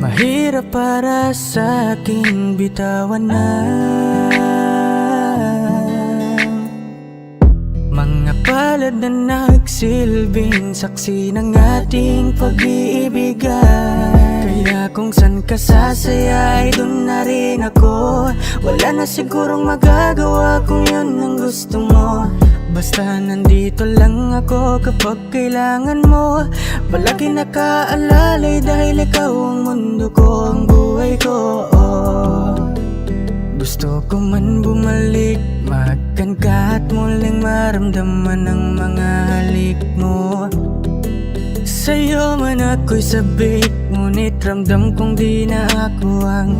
Mahirap para sa aking bitawan na mga palad na nagsilbing saksi ng ating pag-iibigan. Kaya kung san ka sasaya ay dun na rin ako. Wala na sigurong magagawa kung yun ang gusto mo. Basta nandito lang ako kapag kailangan mo. Palagi nakaalalay dahil ikaw ang mundo ko, ang buhay ko. Gusto ko man bumalik, makan ka at muling maramdaman ang mga halik mo. Sa'yo man ako'y sabik, ngunit ramdam kong di na ako ang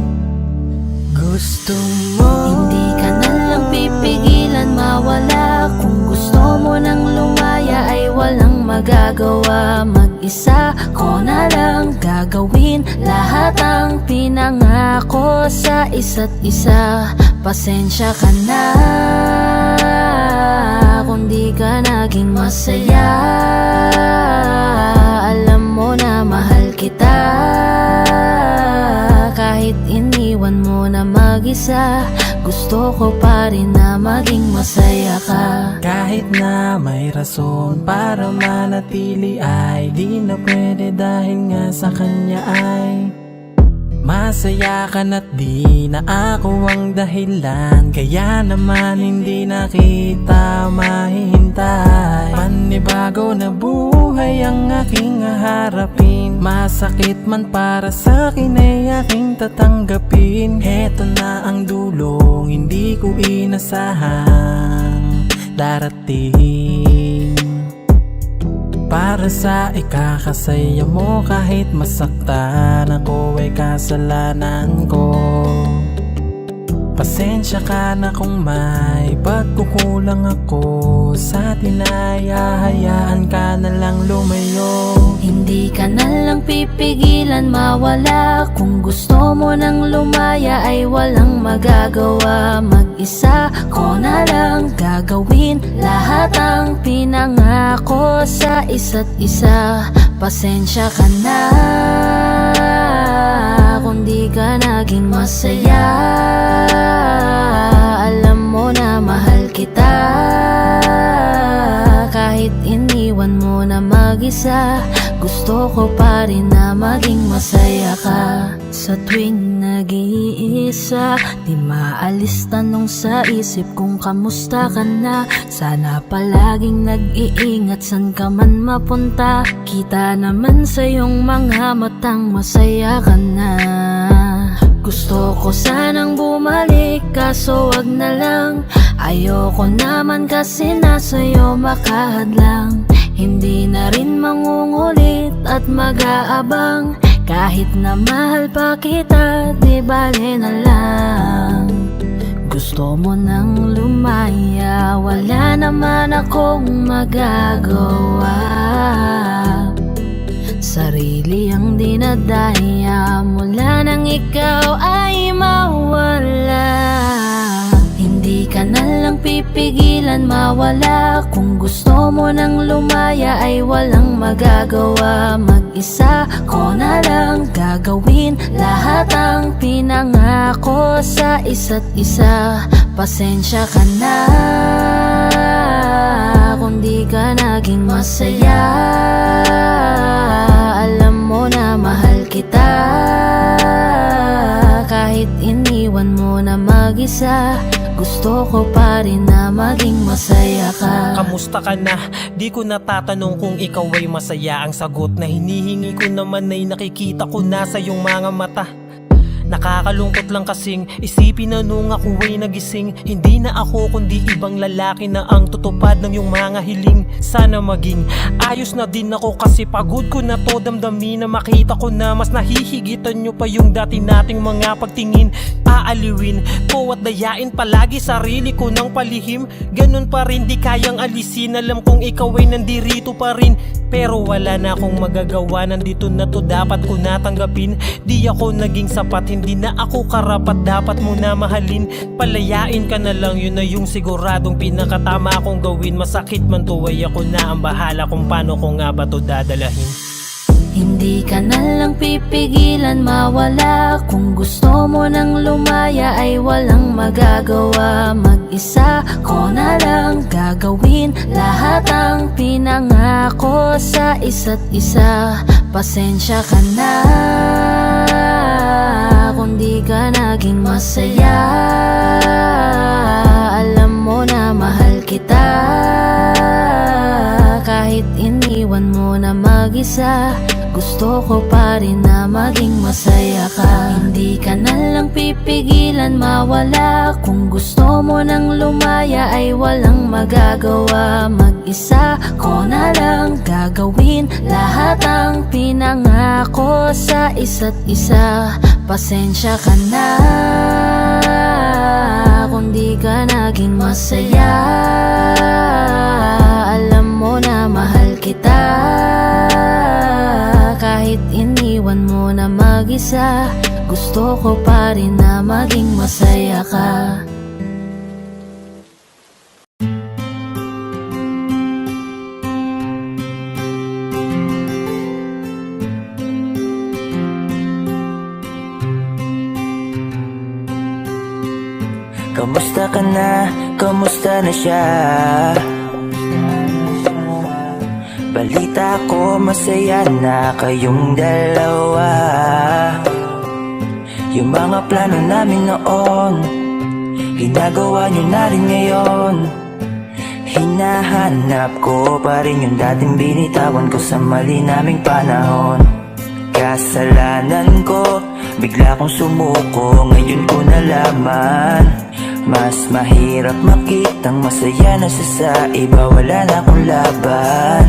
gusto mo. Hindi ka na lang pipigilan mawala. Kung gusto mo nang lumaya ay walang magagawa. Mag-isa ko na lang gagawin lahat ang pinangako sa isa't isa. Pasensya ka na kung di ka naging masaya. Alam mo na mahal kita, kahit iniwan mo na mag-isa. Gusto ko pa rin na maging masaya ka. Kahit na may rason para manatili ay di na pwede dahil nga sa kanya ay masaya ka na't di na ako ang dahilan. Kaya naman hindi na kita mahihintay. Panibago na buhay ang aking haharapin. Masakit man para sa'kin ay aking tatanggapin. Heto na ang dulong hindi ko inasahang darating. Para sa ikakasaya mo kahit masaktan ako ay kasalanan ko. Pasensya ka na kung may pagkukulang ako sa atin ay hahayaan ka na lang lumayo. Hindi ka na lang pipigilan mawala. Kung gusto mo nang lumaya ay walang magagawa. Mag-isa ko na lang gagawin lahat ang pinangako sa isa't isa. Pasensya ka na kung di ka naging masaya. Alam mo na mahal kita, kahit iniwan mo na mag-isa. Gusto ko pa rin na maging masaya ka. Sa tuwing nag-iisa, di maalis tanong sa isip kung kamusta ka na. Sana palaging nag-iingat san ka man mapunta. Kita naman sa iyong mga matang masaya ka na. Gusto ko sanang bumalik kaso wag na lang. Ayoko naman kasi nasa'yo makahadlang. Hindi na rin mangungulit at mag-aabang. Kahit na mahal pa kita, di bale na lang. Gusto mo nang lumaya, wala naman akong magagawa. Sarili ang dinadaya mula nang ikaw ay mawala. Hindi ka na lang pipigilan mawala. Kung gusto mo nang lumaya ay walang magagawa. Mag-isa ko na lang gagawin lahat ang pinangako sa isa't isa. Pasensya ka na kung di ka naging masaya. Alam mo na mahal kita, kahit iniwan mo na mag-isa. Gusto ko pa rin na maging masaya ka. Kamusta ka na? Di ko natatanong kung ikaw ay masaya. Ang sagot na hinihingi ko naman ay nakikita ko na sa iyong mga mata. Nakakalungkot lang kasing isipin na nung ako ay nagising, hindi na ako kundi ibang lalaki na ang tutupad ng iyong mga hiling. Sana maging ayos na din ako kasi pagod ko na to damdamin na makita ko na mas nahihigitan nyo pa yung dati nating mga pagtingin. Aaliwin ko at dayain palagi sarili ko ng palihim. Ganun pa rin di kayang alisin, alam kong ikaw ay nandirito pa rin. Pero wala na akong magagawa, nandito na to, dapat ko natanggapin. Di ako naging sapat, hindi na ako karapat, dapat mo na mahalin. Palayain ka na lang, yun na yung siguradong pinakatama kong gawin. Masakit man to ay ako na ang bahala kung paano ko nga ba to dadalahin. Hindi ka na lang pipigilan mawala. Kung gusto mo nang lumaya ay walang magagawa. Mag-isa ko na lang gagawin lahat ang pinangako sa isa't isa. Pasensya ka na kung di ka naging masaya. Alam mo na mahal kita, kahit iniwan mo na mag-isa. Gusto ko pa rin na maging masaya ka. Hindi ka na lang pipigilan mawala. Kung gusto mo nang lumaya ay walang magagawa. Mag-isa ko na lang gagawin lahat ang pinangako sa isa't isa. Pasensya ka na kung di ka naging masaya. Alam mo na mahal kita, kahit iniwan mo na mag-isa. Gusto ko pa rin na maging masaya ka. Kamusta ka na? Kamusta na siya? Balita ko masaya na kayong dalawa. Yung mga plano namin noon, ginagawa nyo na rin ngayon. Hinahanap ko pa rin yung dating binitawan ko sa mali naming panahon. Kasalanan ko, bigla kong sumuko, ngayon ko nalaman. Mas mahirap makitang masaya na siya sa iba, wala na akong laban.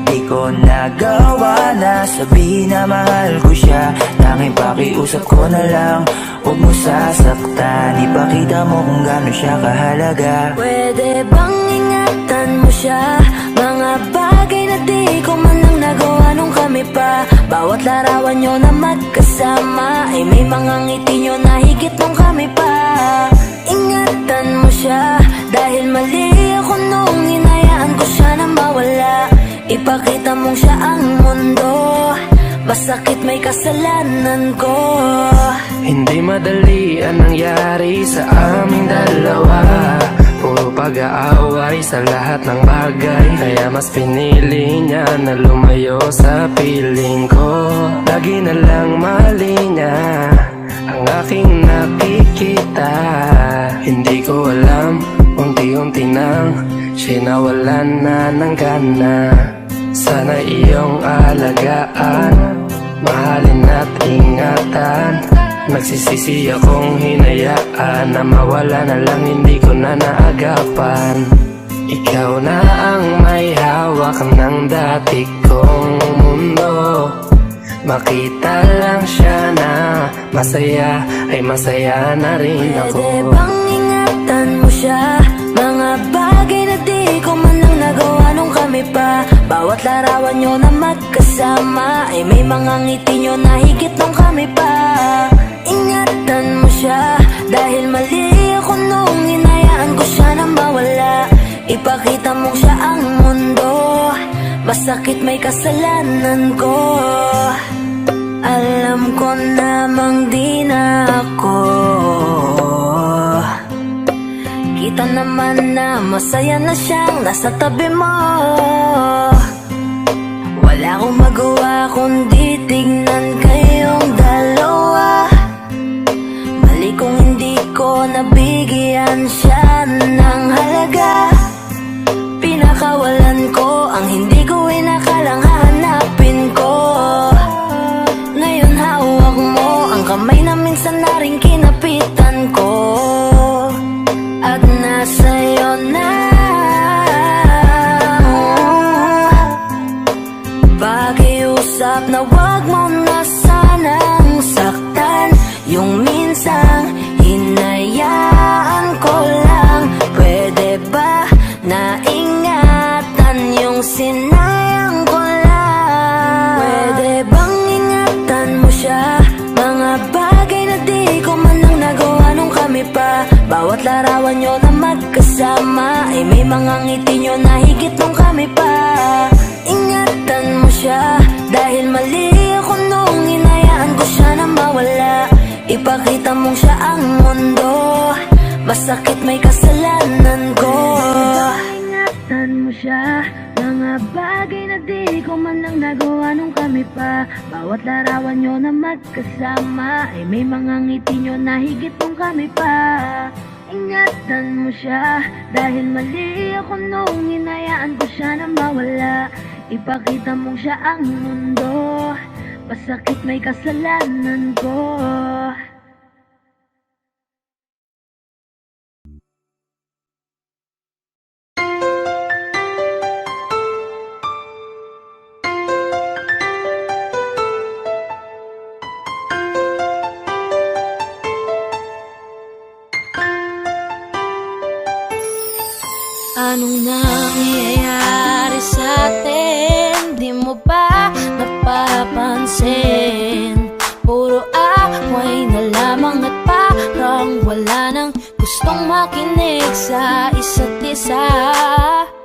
Di ko nagawa na sabihin na mahal ko siya. Tanging pakiusap ko na lang, huwag mo sasaktan. Ipakita mo kung gaano siya kahalaga. Pwede bang ingatan mo siya? Mga bagay na di ko man lang nagawa nung kami pa. Bawat larawan nyo na magkasama ay may mga ngiti nyo na higit nung kami pa. Ingatan mo siya, dahil mali ako nung hinayaan ko siya na mawala. Ipakita mong siya ang mundo, masakit may kasalanan ko. Hindi madali ang nangyari sa aming dalawa. Puro pag-aaway sa lahat ng bagay, kaya mas pinili niya na lumayo sa piling ko. Lagi na lang mali niya ang aking nakikita. Hindi ko alam, unti-unti nang siya'y nawalan na ng gana. Sana iyong alagaan, mahalin at ingatan. Nagsisisi akong hinayaan na mawala na lang, hindi ko na naagapan. Ikaw na ang may hawak ng dati kong mundo. Makita lang siya na masaya, ay masaya na rin ako. Pwede bang ingatan mo siya? Mga bagay na di ko man lang nagawa nung kami pa. Bawat larawan nyo na magkasama ay may mga ngiti nyo na higit nung kami pa. Ingatan mo siya, dahil mali ako nung hinayaan ko siya na mawala. Ipakita mo siya ang mundo, masakit may kasalanan ko. Alam ko namang di na ako. Kita naman na masaya na siyang nasa tabi mo. Wala akong magawa kundi tignan kayong dalawa. Mali kung hindi ko nabigyan siya ng halaga. Pinakawalan ko ang hindi ko inakalang hahanapin ko. Ngayon hawak mo ang kamay na minsan na rin kinapitan ko. At nasa'yo na. Pakiusap na wag mo na sanang saktan. Yung minsang hinayaan ko lang. Pwede ba na ingatan yung sinayang ko lang? larawan nyo na magkasama ay may mga ngiti nyo na higit nung kami pa. Ingatan mo siya dahil mali ako nung hinayaan ko siya na mawala. Ipakita mong siya ang mundo, masakit may kasalanan ko. Ingatan mo siya, mga bagay na di ko man lang nagawa nung kami pa. Bawat larawan nyo na magkasama ay may mga ngiti nyo na higit nung kami pa. Ingatan mo siya dahil mali ako nung hinayaan ko siya na mawala. Ipakita mong siya ang mundo, masakit may kasalanan ko. Anong nangyayari sa atin? Di mo ba napapansin? Puro away na lamang at parang wala nang gustong makinig sa isa't isa.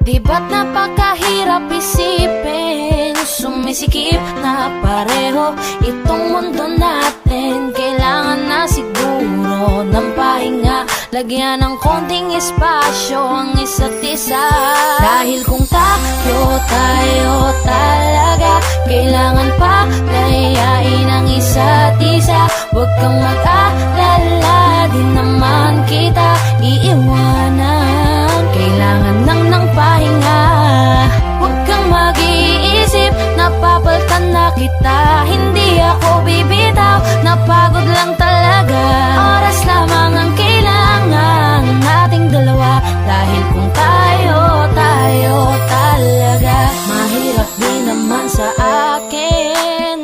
Di ba't napakahirap isipin? Sumisikip na pareho itong mundo natin. Kailangan na siguro ng pahinga, lagyan ng konting espasyo ang isa't isa. Dahil kung tayo talaga, kailangan pa layain ang isa't isa. Huwag kang mag-alala, di naman kita iiwanan. Kailangan lang ng pahinga, huwag kang mag-iisip, napapalitan na kita. Hindi ako bibitaw, napagod lang talaga. Oras lamang ang kailangan nating dalawa. Dahil kung tayo talaga, mahirap din naman sa akin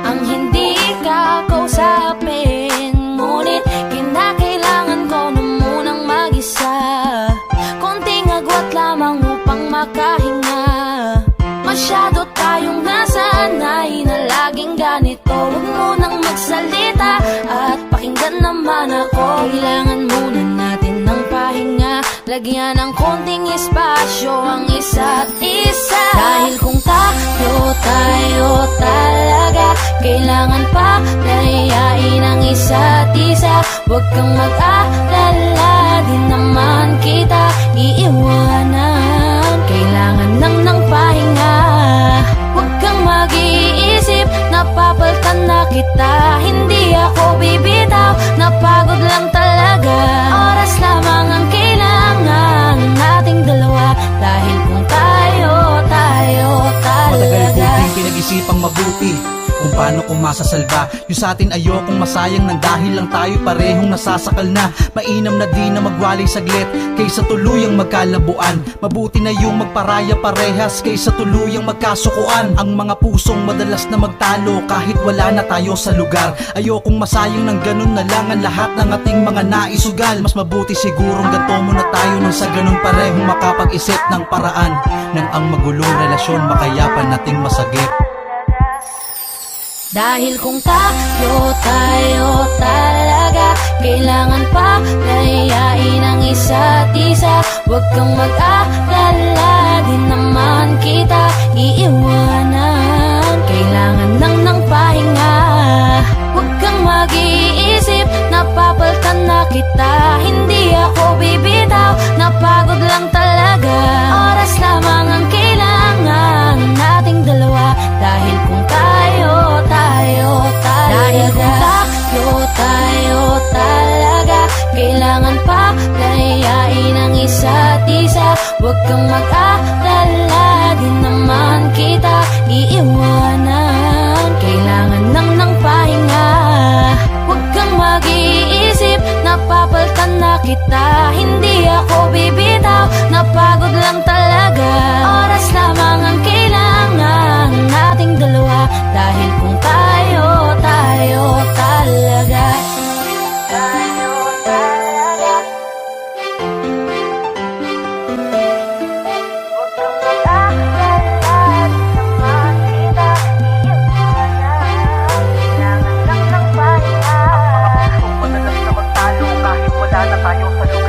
ang hindi ka kausapin. Ngunit kinakailangan ko na munang mag-isa, konting agwat lamang upang makahinga. Masyado tayong nasanay na laging ganito. Huwag mo nang magsalita at pakinggan naman ako. Kailangan muna natin ng pahinga, lagyan ng konting espasyo ang isa't isa. Dahil kung tayo talaga, kailangan pa layain ang isa't isa. Huwag kang mag-alala, di naman kita iiwanan. Kailangan lang ng pahinga, huwag kang mag-iisip, napapalitan na kita. Hindi ako bibitaw, napagod lang talaga. Oras lamang ang kailangan nating dalawa. Dahil kung tayo Matagal ko talaga, din pinag-isipang mabuti kung paano ko masasalba yung sa atin. Ayokong masayang nang dahil lang tayo parehong nasasakal na. Mainam na di na magwalay saglit kaysa tuluyang magkalabuan. Mabuti na yung magparaya parehas kaysa tuluyang magkasukuan. Ang mga pusong madalas na magtalo kahit wala na tayo sa lugar. Ayokong masayang ng ganun na lang ang lahat ng ating mga naisugal. Mas mabuti sigurong ganto muna tayo nang sa ganun parehong makapag-isip ng paraan nang ang magulong relasyon makayapan nating masagip. dahil kung tayo talaga, kailangan pa layain ang isa't isa. Huwag kang mag-alala, di naman kita iiwanan. Kailangan lang ng pahinga, huwag kang mag-iisip, napapalitan na kita. Hindi ako bibitaw, napagod lang talaga. Oras lamang ang kailangan nating dalawa. Dahil kung tayo talaga, dahil kung tayo talaga, kailangan pa layain ang isa't isa. Huwag kang mag-alala, di naman kita iiwanan. Kailangan lang ng pahinga, huwag kang mag-iisip, napapalitan na kita. Hindi ako bibitaw, napagod lang talaga. Oras lamang ang kailangan nating dalawa. Dahil kung tayo talaga, tayo talaga, huwag kang mag-alala, di naman kita iiwanan. Kailangan lang ng pahinga. Madalas na magtalo kahit wala na tayo sa lugar.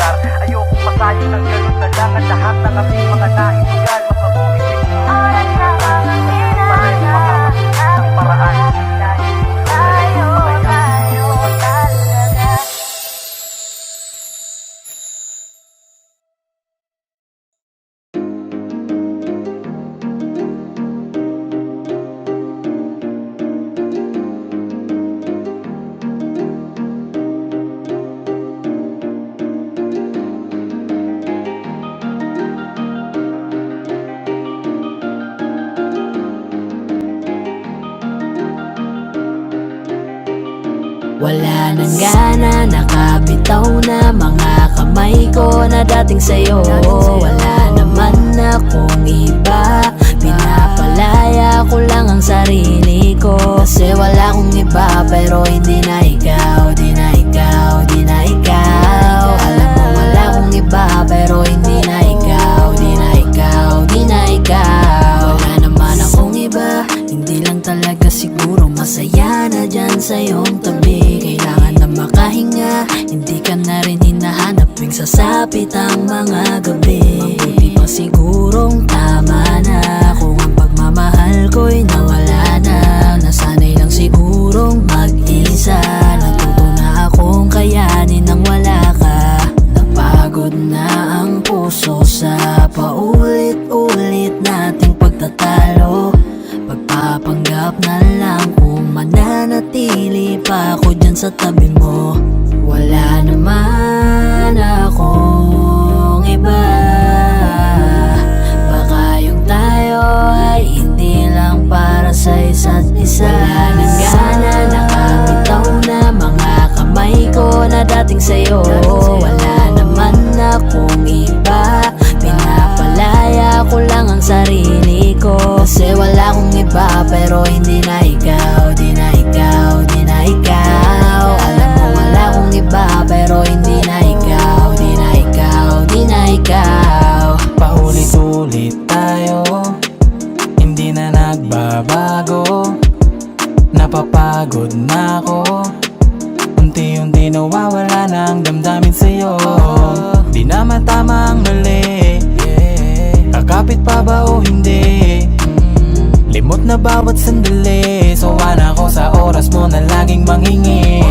Wala nang gana, nakabitaw na mga kamay ko na dating sa'yo. Wala naman akong iba, pinapalaya ko lang ang sarili ko. Kasi wala akong iba pero hindi na ikaw, di na ikaw, di na ikaw. Alam mo wala akong iba pero hindi na ikaw, di na ikaw, di na ikaw. Wala naman akong iba, hindi lang talaga siguro masaya na dyan sa iyong tabi. Kailangan na makahinga, hindi ka na rin hinahanap tuwing sasapit ang mga gabi. Mabuti pa sigurong tama na kung ang pagmamahal ko'y nawala na. Nasanay lang sigurong mag-isa, natuto na akong kayanin nang wala ka. Napagod na ang puso sa paulit-ulit nating pagtatalo. Pagpapanggap na lang kung mananatili pa ako dyan sa tabi mo. Wala naman akong iba, baka yung tayo ay hindi lang para sa isa't isa. Wala nang gana, nakabitaw na mga kamay ko na dating sa'yo. Wala naman akong iba, pinapalaya ko lang ang sarili ko. Kasi wala akong iba pero hindi na ikaw, di na ikaw, di na ikaw. Alam mo wala akong iba pero hindi na ikaw, di na ikaw, di na ikaw. Paulit-ulit tayo, hindi na nagbabago. Napapagod na ako, unti-unti nawawala na ang damdamin sa'yo. Di na matama ang mali, kakapit pa ba o hindi? Limot na bawat sandali, sawa na ako sa oras mo na laging manghingi.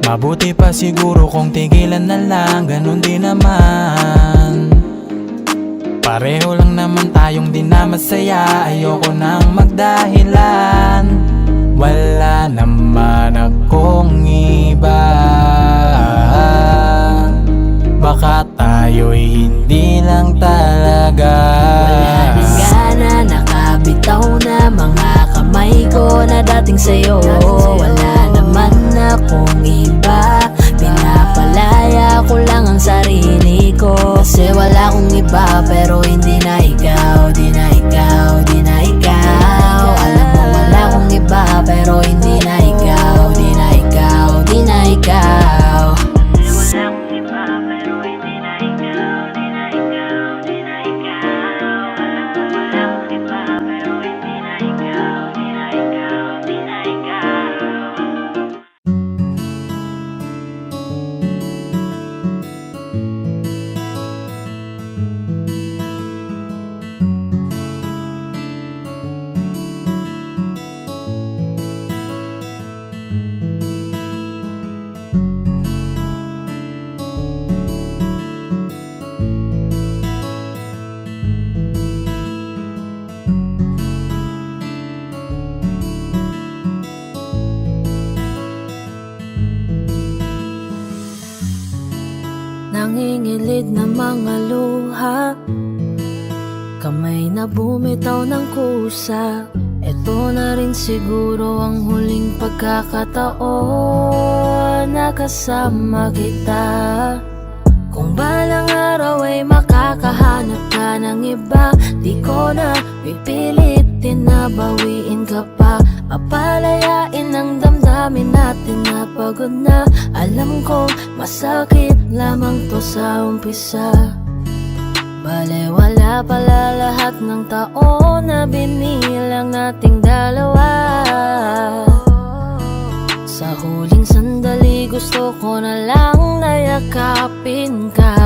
Mabuti pa siguro kung tigilan na lang, ganun din naman. Pareho lang naman tayong di na masaya, ayoko nang magdahilan. Wala naman akong iba, baka tayo'y hindi lang talaga. Wala nang gana, nakabitaw na mga kamay ko na dating sa'yo. Wala naman akong iba, pinapalaya ko lang ang sarili ko. Kasi wala akong iba pero hindi na ikaw, di na ikaw, di na ikaw. Alam mo wala akong iba pero hindi na ikaw, di na ikaw, di na ikaw. Wala akong iba pero hindi na ikaw, di na ikaw, di na ikaw. Alam mo wala akong iba pero hindi na ikaw, di na ikaw, di na ikaw. Nangingilid na mga luha, kamay na bumitaw ng kusa. Ito na rin siguro ang huling pagkakataon na kasama kita. Kung balang araw ay makakahanap ka ng iba, di ko na pipilitin na bawiin ka pa. Papalayain ang damdamin natin na pagod na. Alam ko masakit lamang to sa umpisa. Bale wala pala lahat ng taon na binilang nating dalawa. Sa huling sandali gusto ko na lang nayakapin ka,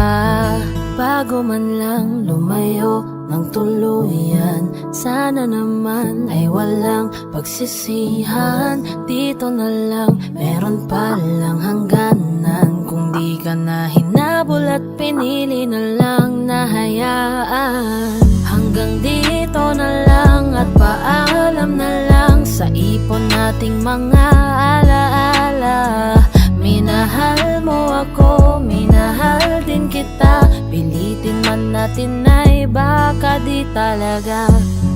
bago man lang lumayo ng tuluyan. Sana naman ay walang pagsisihan, dito na lang meron palang hangganan. Kung di ka na hinabol at pinili na lang nahayaan, hanggang dito na lang at paalam na lang sa ipon nating mga alaala. Minahal mo ako, minahal din kita, pilitin man natin ay baka di talaga.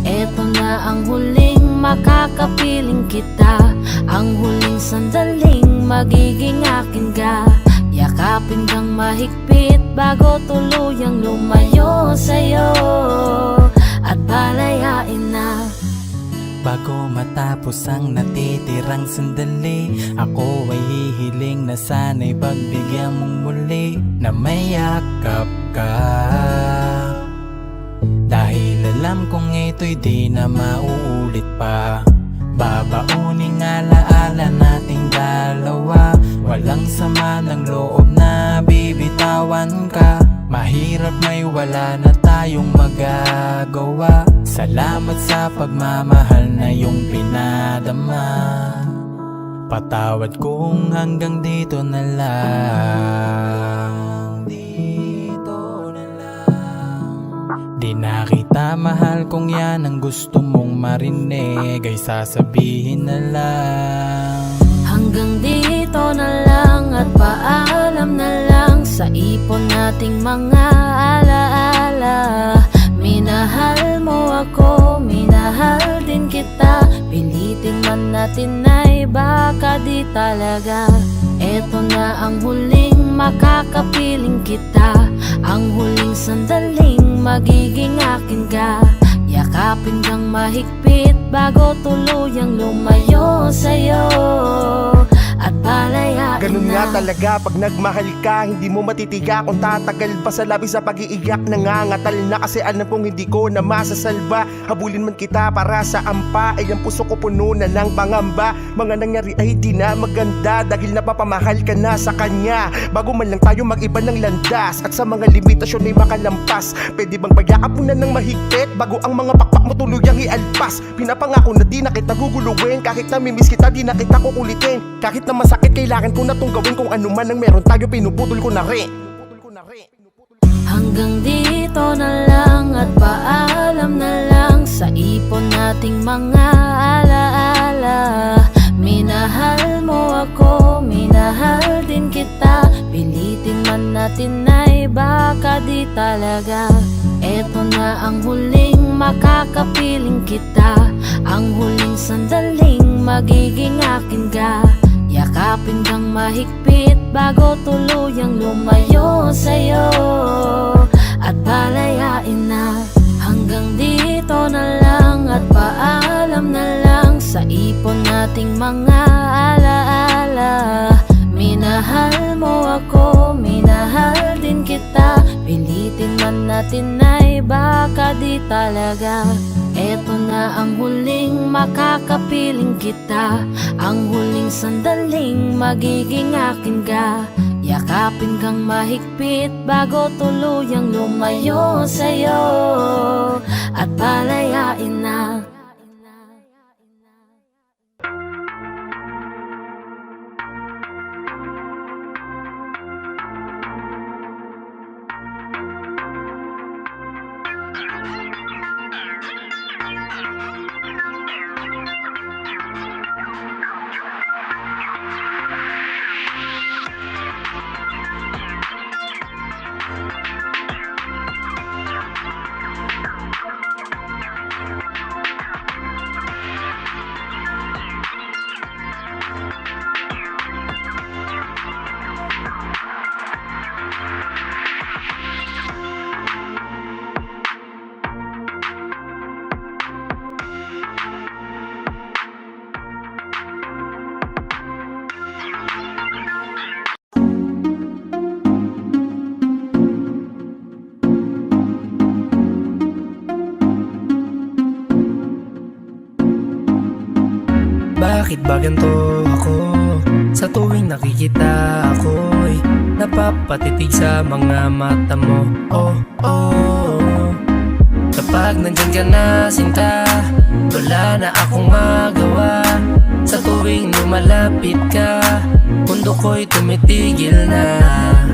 Eto na ang huling makakapiling kita. Ang huling sandaling magiging akin ka. Yakapin kang mahigpit bago tuluyang lumayo sa'yo at palayain na. Bago matapos ang natitirang sandali, ako ay hihiling na sana'y pagbigyan mong muli na may yakap ka. Dahil alam kong ito'y di na mauulit pa. Babauning alaala nating dalawa, walang sama ng loob na bibitawan ka. Mahirap may wala na tayong magagawa. Salamat sa pagmamahal na iyong pinadama. Patawad kung hanggang dito na lang. Dito na lang. Di na kita mahal kung yan ang gusto mong marinig, ay sasabihin na lang. Hanggang dito na lang at paalam na lang sa ipon nating mga alaala. Minahal mo ako, minahal din kita. Pilitin man natin ay baka di talaga. Eto na ang huling makakapiling kita. Ang huling sandaling magiging akin ka. Yakapin kang mahigpit bago tuluyang lumayo sa'yo at palayain Ganun na. nga talaga pag nagmahal ka, hindi mo matitiga kung tatagal pa sa labi sa pag-iiyak. Nangangatal na kasi alam kong hindi ko na masasalba. Habulin man kita para sa ampa, ay ang puso ko puno na ng pangamba. Mga nangyari ay di na maganda dahil napapamahal ka na sa kanya. Bago man lang tayo mag-iba ng landas at sa mga limitasyon ay makalampas. Pwede bang payakap mo na ng mahigpit bago ang mga pakpak mo tuluyang ialpas? Pinapangako na di na kita guguluhin, kahit namimiss kita di na kita kukulitin. Kahit na masakit kailangan ko na tong gawin, kung ano man ang meron tayo pinuputol ko na rin. Hanggang dito na lang at paalam na lang sa ipon nating mga alaala. Minahal mo ako, minahal din kita. Pilitin man natin ay baka di talaga. Eto na ang huling makakapiling kita. Ang huling sandaling magiging akin ka. Yakapin kang mahigpit bago tuluyang lumayo sa'yo at palayain na. Hanggang dito na lang at paalam na lang sa ipon nating mga alaala. Minahal mo ako, minahal din kita. Pilitin man natin ay baka di talaga. Eto na ang huling makakapiling kita. Ang huling sandaling magiging akin ka. Yakapin kang mahigpit bago tuluyang lumayo sa'yo at palayain na. Bakit ba ganito ako? Sa tuwing nakikita ako'y napapatitig sa mga mata mo. Oh, oh. Kapag nandyan ka na sinta, wala na akong magawa. Sa tuwing lumalapit ka, mundo ko'y tumitigil na.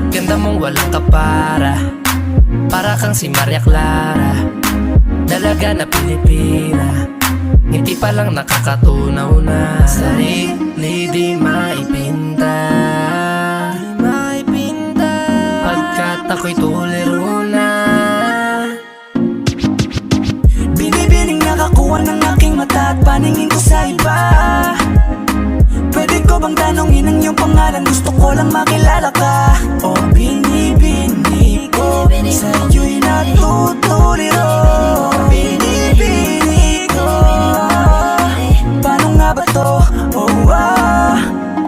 Ganda mong walang kapara, para kang si Maria Clara, dalaga na Pilipina. Ngiti pa lang nakakatunaw na. Sarili di maipinta, pagkat ako'y tuliro na. Binibining na nakakuha ng aking mata at paningin ko sa iba. Pwede ko bang tanongin ang iyong pangalan? Gusto ko lang makilala ka. O binibini ko, sa'yo'y natutuliro. Binibini ko, paano nga ba to? Oh,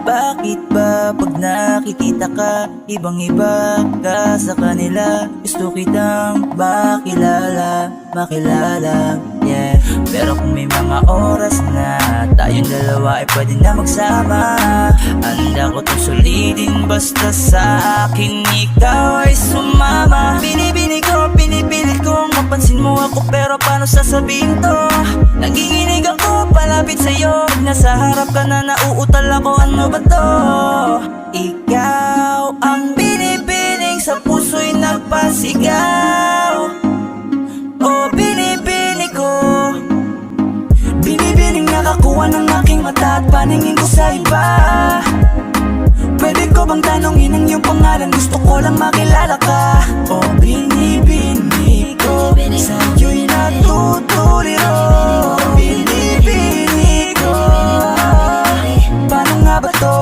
bakit ba pag nakikita ka, ibang-iba ka sa kanila? Gusto kitang makilala, yeah. Pero kung may mga oras na tayong dalawa ay pwede na magsama, handa ko itong sulitin basta sa akin ikaw ay sumama. Binibini ko, pinipilit kong mapansin mo ako, pero paano sasabihin to? Nanginginig ako palapit sa'yo, pag nasa harap ka na nauutal ako, ano ba to? Ikaw ang binibining sa puso'y nagpasigaw. O binibini ko, binibining nakakuha ng aking mata at paningin ko sa iba. Pwede ko bang tanongin ang iyong pangalan? Gusto ko lang makilala ka. O binibini ko, sa'yo'y natutuliro. Binibini ko, paano nga ba to?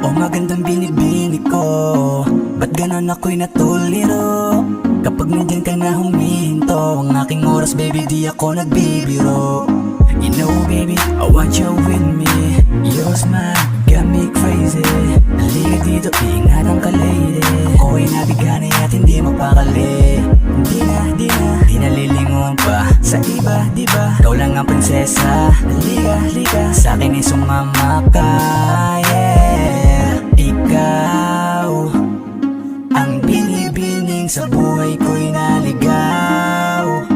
O magandang binibini ko, ba't ganon ako'y natuliro? Kapag nandyan ka na humihinto ang aking oras, baby, di ako nagbibiro. You know, baby, I want you with me. Your smile got me crazy. Halika dito, ingatan ka, lady. Ako'y nabigani at hindi mapakali. Di nalilingon pa sa iba, diba? Ikaw lang ang prinsesa. Halika, sa'kin ay sumama ka, yeah. Ikaw ang binibining sa buhay ko'y naligaw.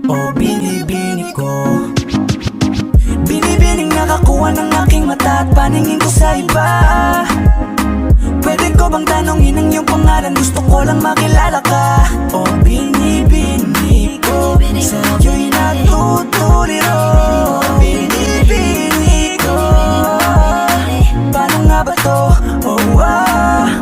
O binibini ko, binibining nakakuha ng aking mata at paningin ko sa iba. Pwede ko bang tanongin ang iyong pangalan? Gusto ko lang makilala ka. O binibini ko, sa'yo'y natutuliro. Binibini ko, paano nga ba to?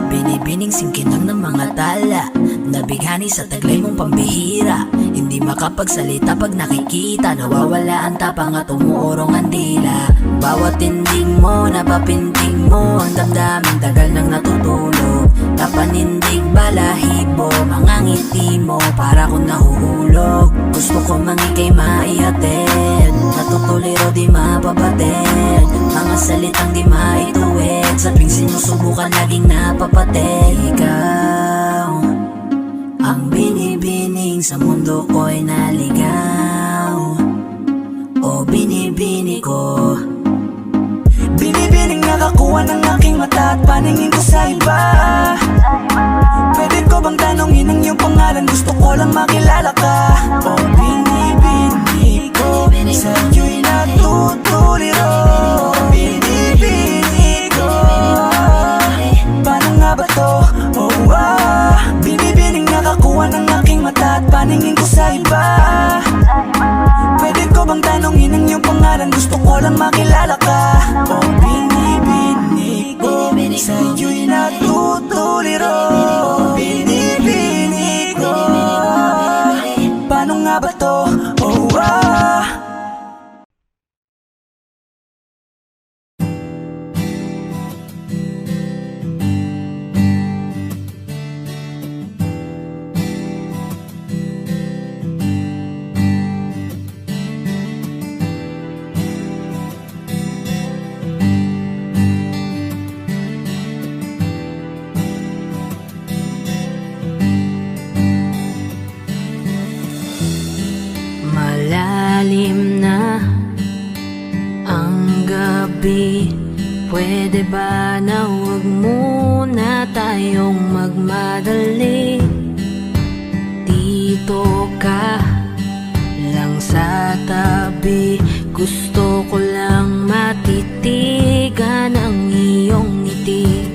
Binibining singkinang ng mga tala, nabighani sa taglay mong pambihira. Hindi makapagsalita pag nakikita, nawawala ang tapang at umuurong ang dila. Bawat tinding mo, napapinting mo ang damdamin, tagal nang natutulog. Napanindig balahibo, mga ngiti mo para kung nahuhulog. Gusto ko mangikay maihatid, natutuliro di mapabatid. Mga salitang di maituwid, sa tuwing sinusubukan laging napapatid. Ikaw ang binibining sa mundo ko'y naligaw. O binibini ko, binibining nakakuha ng aking mata at paningin ko sa iba. Pwede ko bang tanongin ang iyong pangalan? Gusto ko lang makilala ka. O binibini ko, sa'yo'y natutuliro. Binibini ko, paano nga ba to? Binibining nakakuha ng aking mata at paningin ko sa iba. Pwede ko bang tanongin ang iyong pangalan? Gusto ko lang makilala ka. O binibini ko, sa'yo'y natutuliro. Binibini ko, paano nga ba to? Malalim na ang gabi, pwede ba na huwag muna tayong magmadali? Dito ka lang sa tabi, gusto ko lang matitigan ang iyong ngiti.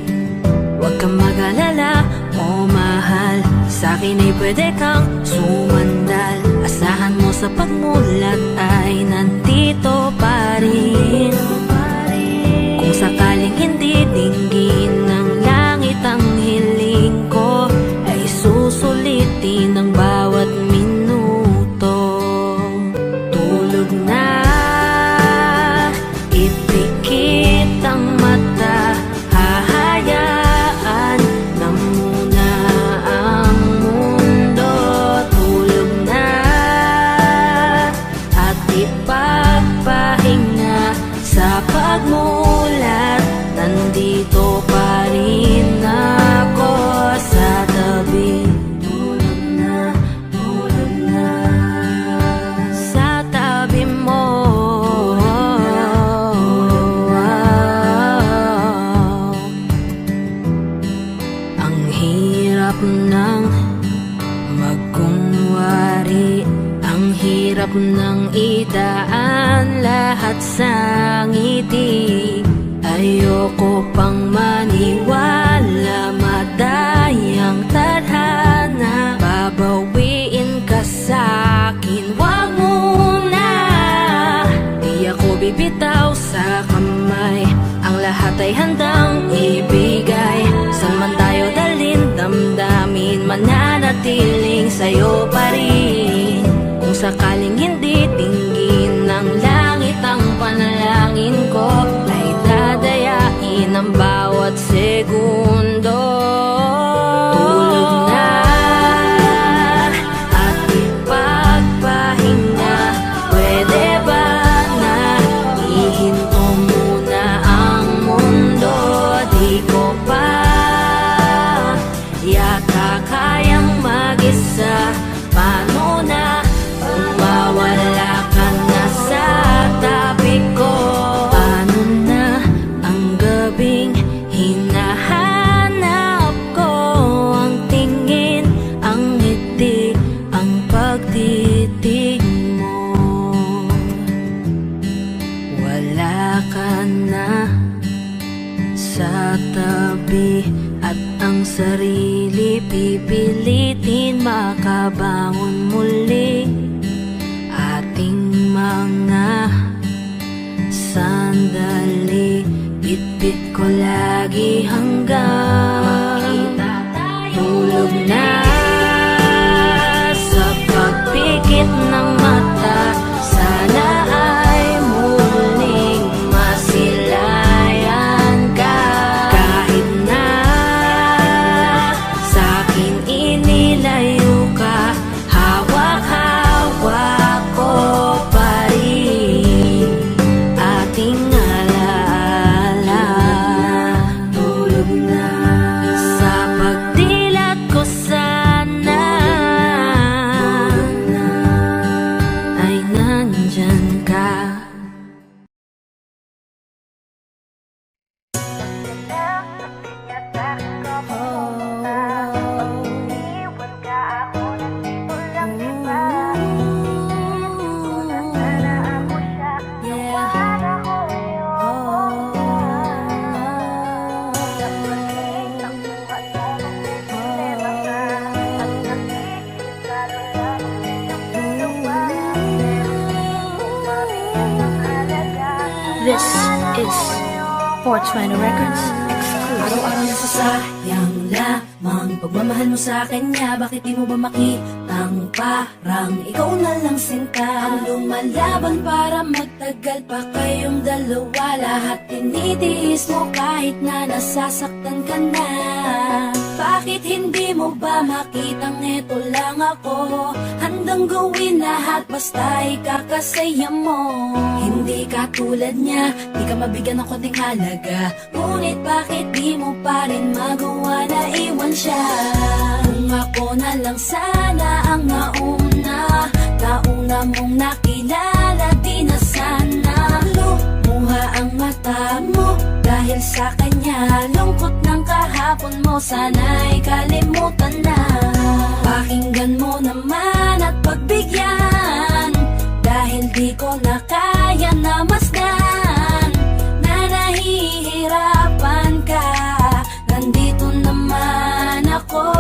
Huwag kang mag-alala, oh mahal, sa'kin ay pwede kang sumandal. Asahan mo sa pagmulat ay nandito pa rin. Kung sakaling hindi dinggin ng langit ang hiling ko, ay susulitin ang bawat minuto. Hirap nang idaan lahat sa ngiti. Ayoko pang maniwala, madayang tadhana. Babawiin ka sa'kin, wag muna. Di ako bibitaw sa kamay, ang lahat ay handang ibigay. Saan man tayo dalhin, damdamin, mananatiling sa'yo pa rin. Kung sakaling hindi tingin ng langit ang panalangin ko, ay dadayain ang bawat segundo. Tulog na at ipagpahinga, pwede ba na ihinto muna ang mundo? Di ko pa yata kayang mag-isa. Paano na kung mawala ka na sa tabi ko? Paano na ang gabing hinahanap ko? Ang tingin, ang ngiti, ang pagtitig mo. Wala ka na sa tabi, at ang sarili pipilitin makabangon muli. Ating mga sandali, bitbit ko lagi hanggang tulog na. Sa pagpikit ng mata, sana ay muling masilayan ka. Kahit na sa'kin inilayo ka, hawak-hawak ko pa rin ating alaala. Tulog na sa pagdilat ko sana, ay nandyan ka. This is 420 Records exclusive. Araw-araw nasasayang lamang pagmamahal mo sa kanya. Bakit di mo ba makitang parang ikaw na lang sinta? Ang lumalaban para magtagal pa kayong dalawa. Lahat tinitiis mo kahit na nasasaktan ka na. Bakit hindi mo ba makitang eto lang ako? Handang gawin lahat basta ikakasaya mo. Hindi ka tulad niya, di ka mabigyan ng konting halaga. Ngunit bakit di mo pa rin magawa na iwan siya? Kung ako na lang sana ang nauna mong nakilala, di na sana lumuha ang mata mo dahil sa kanya. Lungkot ng kahapon mo, sana'y kalimutan na. Pakinggan mo naman at pagbigyan, dahil di ko na kaya na masdan na nahihirapan ka. Nandito naman ako.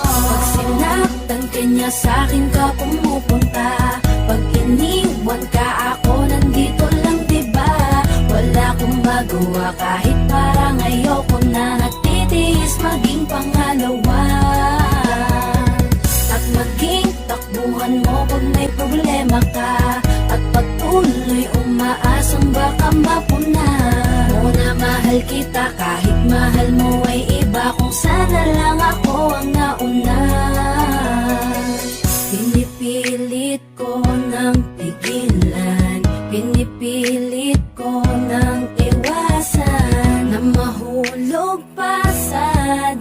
Pag sinaktan ka niya, sa'kin ka pumupunta. Pag iniwan ka, ako nandito lang, diba? Wala akong magawa kahit parang ayoko na. Nagtitiis maging pangalawa at maging takbuhan mo pag may problema ka. At patuloy umaasang baka mapuna mo na mahal kita kahit mahal mo ay iba. Kung sana lang ako ang nauna. Pinipilit ko ng pigilan, pinipilit ko ng iwasan, na mahulog pa sa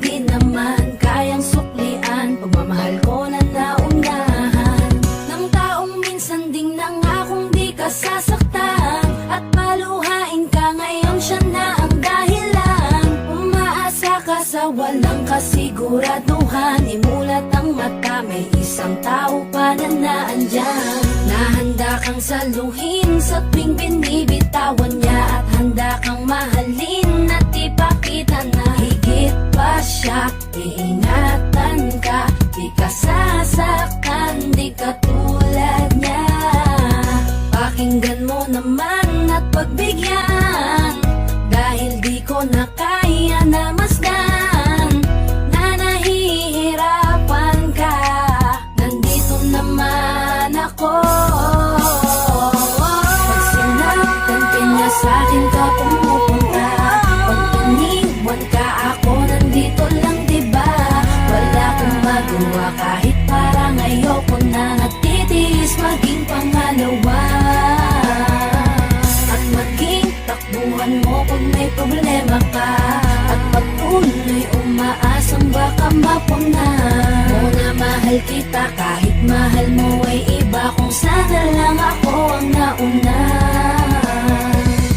di naman kayang suklian. Pagmamahal ko na naunahan ng taong minsan ding nangakong di ka sasaktan. At paluhain ka ngayon, siya na ang dahilan. Umaasa ka sa walang kasiguraduhan. imulat ang mata, may isang tao pa na naandyan. Nahanda kang saluhin sa tuwing binibitawan niya, at handa kang mahalin at ipakita na higit pa siya. Iingatan ka, di ka sasaktan, di ka tulad niya. Pakinggan mo naman at pagbigyan, dahil di ko na kaya na masdan na nahihirapan ka. Nandito naman ako. Pag sinaktan ka niya, sa'kin ka pumupunta. Pag iniwan ka, ako nandito lang, diba? Wala akong magawa kahit parang ayoko na. Nagtitiis maging pangalawa, at maging takbuhan mo pag may problema ka, at pagtuloy umaasang baka mapuna. Muna mahal kita kahit mahal mo ay iba, kung sana lang ako ang nauna.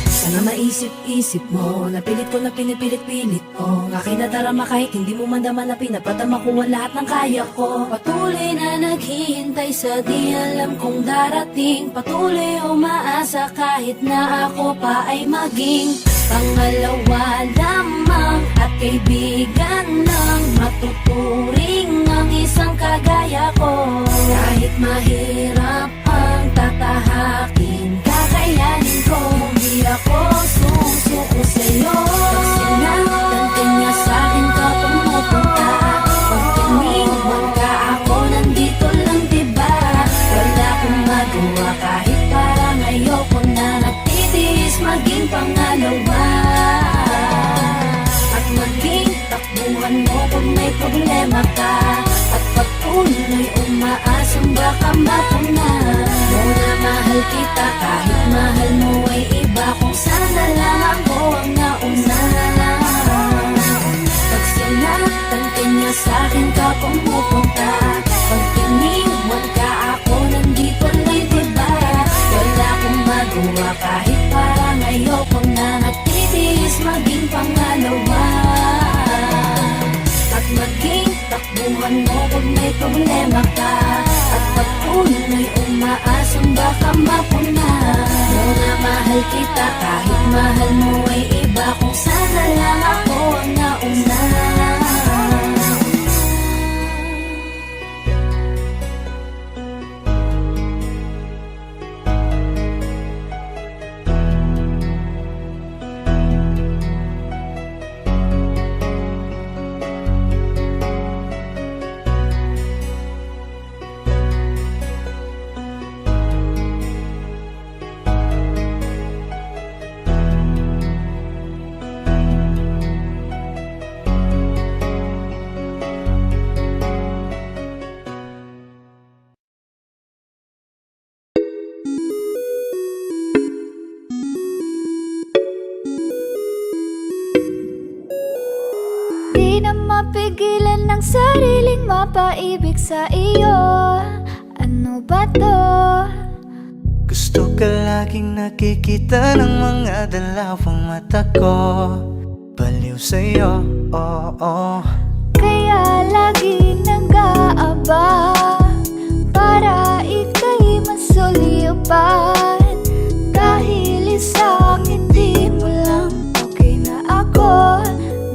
Sana maisip-isip mo, napilit ko na pinipilit-pilit ko, ang aking nadarama kahit hindi mo mandaman na pinapadama ko ang lahat ng kaya ko. Patuloy na naghihintay sa di alam kong darating, patuloy umaasa kahit na ako pa ay maging pangalawa lamang, at kaibigan ng matuturing ang isang kagaya ko. Kahit mahirap ang tatahakin, kakayanin ko. Hindi ako susuko sa'yo. Pag sinaktan ka niya, sa'kin ka pumupunta. Pag iniwan ka, ako nandito lang, diba? Wala akong magawa kahit parang ayoko na. Nagtitiis maging pangalawa, at maging takbuhan mo pag may problema ka, at pagtuloy umaasang baka mapuna. Muna mahal kita kahit mahal mo ay iba, kung sana lang ako ang nauna. Pag sinaktan ka niya, sa'kin ka pumupunta. Pag iniwan ka, ako nandito lang, diba? Wala akong magawa kahit parang ayoko na. Nagtitiis maging pangalawa, at maging takbuhan mo pag may problema ka, at pagtuloy umaasang baka mapuna. Muna mahal kita kahit mahal mo ay iba, kung sana lang ako ang nauna. Di na mapigilan ng sariling mapaibig sa iyo. Ano ba to? Gusto ka laging nakikita ng mga dalawang mata ko. Baliw sa'yo, oo. Kaya lagi nag-aaba para ika'y masulipan. Dahil isa'kin di mo lang okay na ako,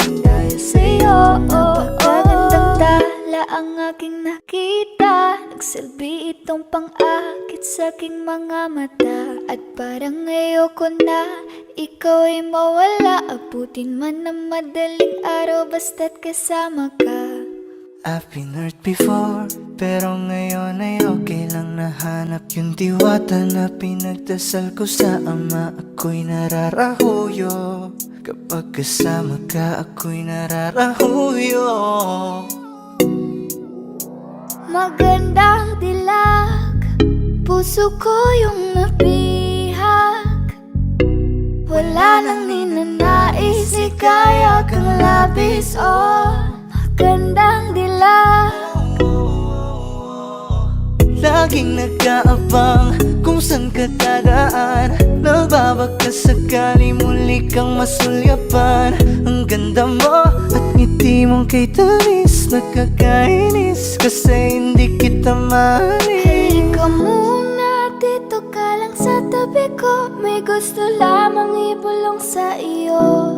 nang dahil sa'yo. Napakagandang tala ang aking nakita, nagsilbi itong pang-akit sa aking mga mata. At parang ayoko na ikaw ay mawala, abutin man ng madaling araw basta't kasama ka. I've been hurt before, pero ngayon ay okay lang. Nahanap yung diwata na pinagdasal ko sa Ama. Ako'y nararahuyo, kapag kasama ka ako'y nararahuyo. Magandang dilag, puso ko yung nabihag. Wala nang ninanais, ikaya kang labis, oh. Magandang dilag, Laging nag-aabang kung saan ka dadaan. Nababaka sakali muli kang masulyapan. Ang ganda mo at ngiti mong kay tamis Mas nakakainis kasi hindi kita mahalin. Halika muna, dito ka lang sa tabi ko. May gusto lamang ibulong sa iyo.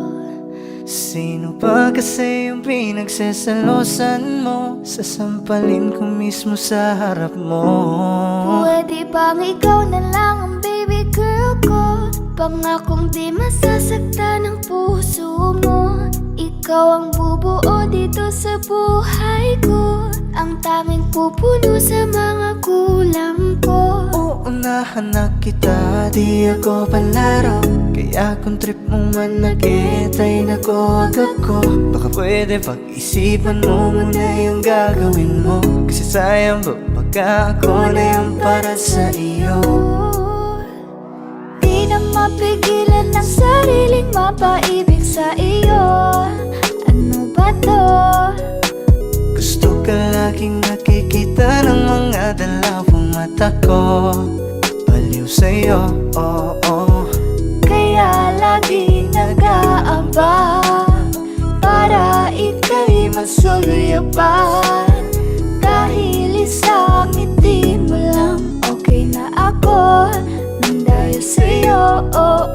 Sino ba kasi yung pinagsasalosan mo? Sasampalin ko mismo sa harap mo. Pwede bang ikaw na lang ang baby girl ko? Pangakong di masasaktan ang puso mo. Ikaw ang bubuo dito sa buhay ko. Ang tanging pupuno sa mga kulang ko. Uunahan na kita, di ako palaro. Kaya kung trip mong manakit ay nakuwag ako. Baka pwede pag-isipan mo muna yung gagawin mo. Kasi sayang ba pagka ako na yung para sa iyo. Di na mapigilan ang sariling mapaibig sa iyo. Ano ba to? Gusto ka laging nakikita ng mga dalawang mata ko. Baliw sa'yo, oo. Kaya lagi nag-aaba para ika'y masulayapan. Dahil isang ngiti mo lang, okay na ako nang dahil sa'yo, oo.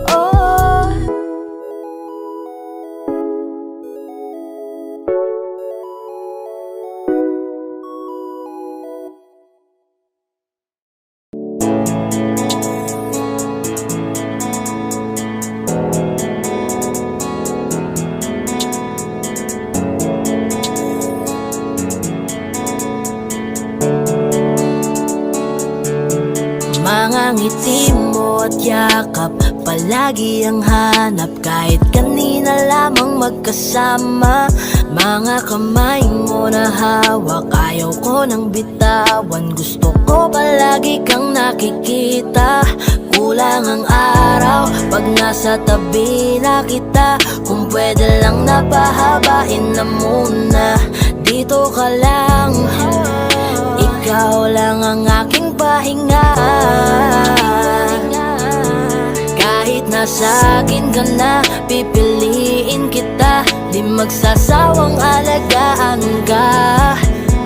Mga ngiti mo at yakap, palagi ang hanap. Kahit kanina lamang magkasama. Mga kamay mo na hawak, ayaw ko nang bitawan. Gusto ko palagi kang nakikita. Kulang ang araw pag nasa tabi na kita. Kung pwede lang napahabain na muna. Dito ka lang, ikaw lang ang aking pahinga. Kahit nasa akin ka na, pipiliin kita. Di magsasawang alagaan ka.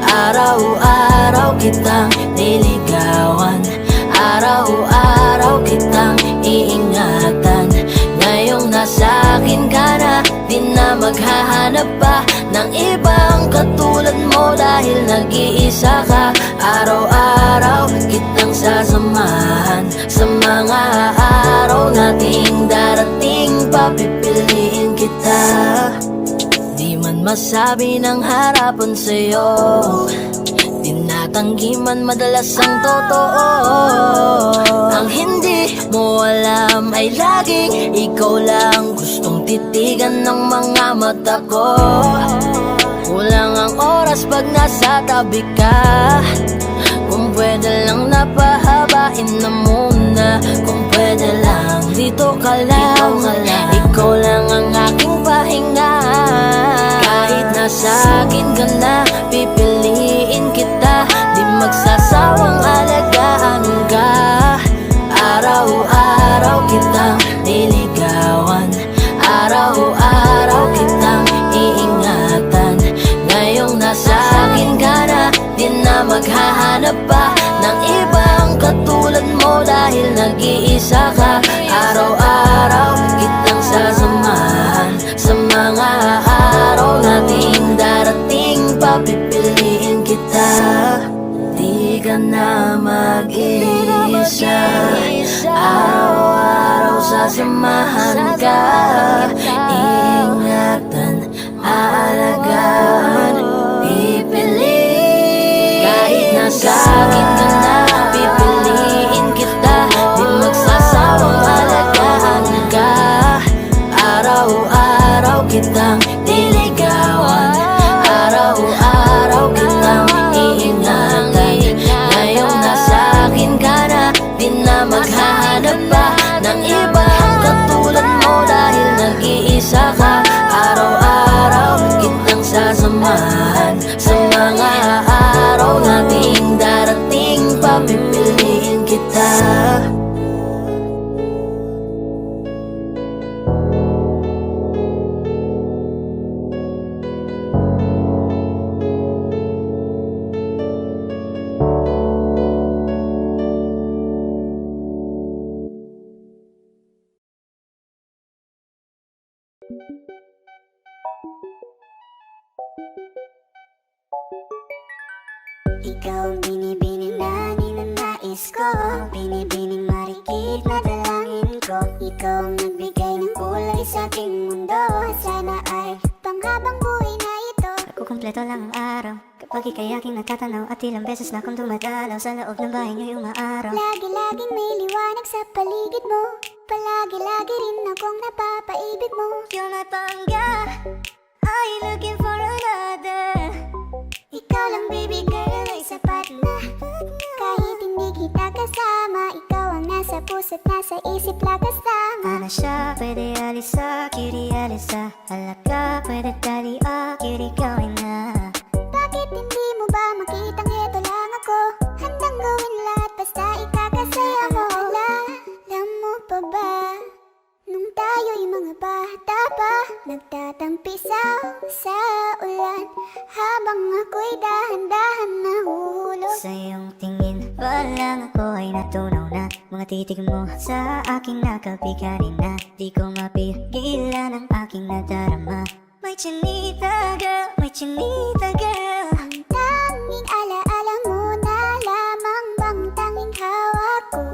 Araw-araw kitang niligawan. Araw-araw kitang iingatan. Ngayong nasa akin ka na, di na maghahanap pa ng ibang katulad mo. Dahil nag-iisa ka. Araw-araw kitang sasamahan. Sa mga araw nating darating, papipiliin kita. Di man masabi ng harapan sa'yo, tinatanggi man madalas ang totoo. Ang hindi mo alam ay laging ikaw lang gustong titigan ng mga mata ko. Kulang ang oras pag nasa tabi ka. Kung pwede lang napahabain na muna. Kung pwede lang dito ka lang. Ikaw lang ang aking pahinga. Kahit nasa akin ka na, pipiliin kita. Di magsasawang alagaan ka. Araw-araw kitang niligawan. Araw-araw kitang iingatan. Ngayong nasa akin ka na, di na maghahanap pa ng ibang katulad mo. Dahil nag-iisa ka. Araw-araw kitang sasamahan. Sa mga araw nating darating, papipiliin kita. Di ka na mag-iisa. Araw-araw sasamahan ka. Ingatan, aalagaan, pipiliin. Kahit nasa akin ka na, pipiliin kita. Di magsasawang alagaan ka. Araw-araw kitang niligawan. Araw-araw kitang iingatan. Ngayong nasa akin ka na, di na maghahanap pa ng ibang katulad mo. Dahil nag-iisa ka. Araw-araw kitang sasamahan. Sa mga araw nating darating, Ikaw ang binibining na ninanais ko, binibining marikit na dalangin ko. Ikaw ang nagbigay ng kulay sa aking mundo. Sana ay panghabang buhay na ito. Kukumpleto lang ang araw kapag ika'y aking natatanaw. At ilang beses na akong dumadalaw sa loob ng bahay ngayong maaraw. Lagi-laging may liwanag sa paligid mo, palagi-lagi rin akong napapaibig mo. You're my pangga, I ain't looking for another. Ikaw lang baby girl ay sapat na. Kahit hindi kita kasama, ikaw ang nasa puso't nasa isip lakas tama. Ano siya, pwede alisa, cutie alisa. Halaka, pwede tali, cutie gawin na. Bakit hindi mo ba makitang heto lang ako? Handang gawin lahat basta ikakasaya mo. Alam mo pa ba, nung tayo'y mga bata pa, nagtatampisaw sa ulan, habang ako'y dahan-dahan nahuhulog. Sa iyong tingin pa lang ako ay natunaw na. Mga titig mo sa aking nakapigarin na. Di ko mapigilan ang aking nadarama. May chinita girl, may chinita girl. Ang tanging alaala mo na lamang bang tanging hawak ko,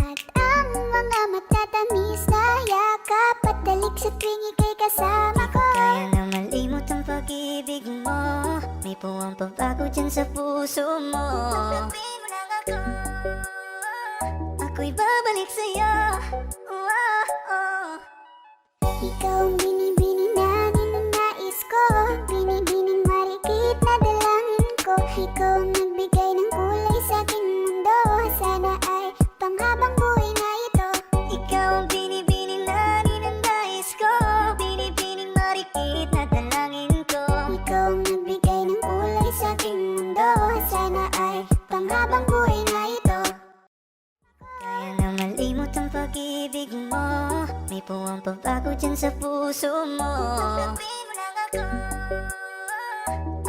at ang mga matatamis na yakap at dalik sa tuwing ika'y kasama ko. Kaya na malimot ang pag-ibig mo. May puwang pagbago dyan sa puso mo. Tanggapin mo lang ako, ako'y babalik sa'yo. Ikaw ang binibining na ninanais ko, binibining marikit na dalangin ko. Ikaw ang nagbigay ng kulay sa aking mundo. Sana ay panghabang buhay na ito. Ikaw ang binibining na ninanais ko, binibining marikit na dalangin ko. Ikaw ang nagbigay ng kulay sa aking mundo. Sana ay panghabang buhay na ito. Kaya na malimot ang pag-ibig mo. May puwang pagbago dyan sa puso mo. Tanggapin mo lang ako,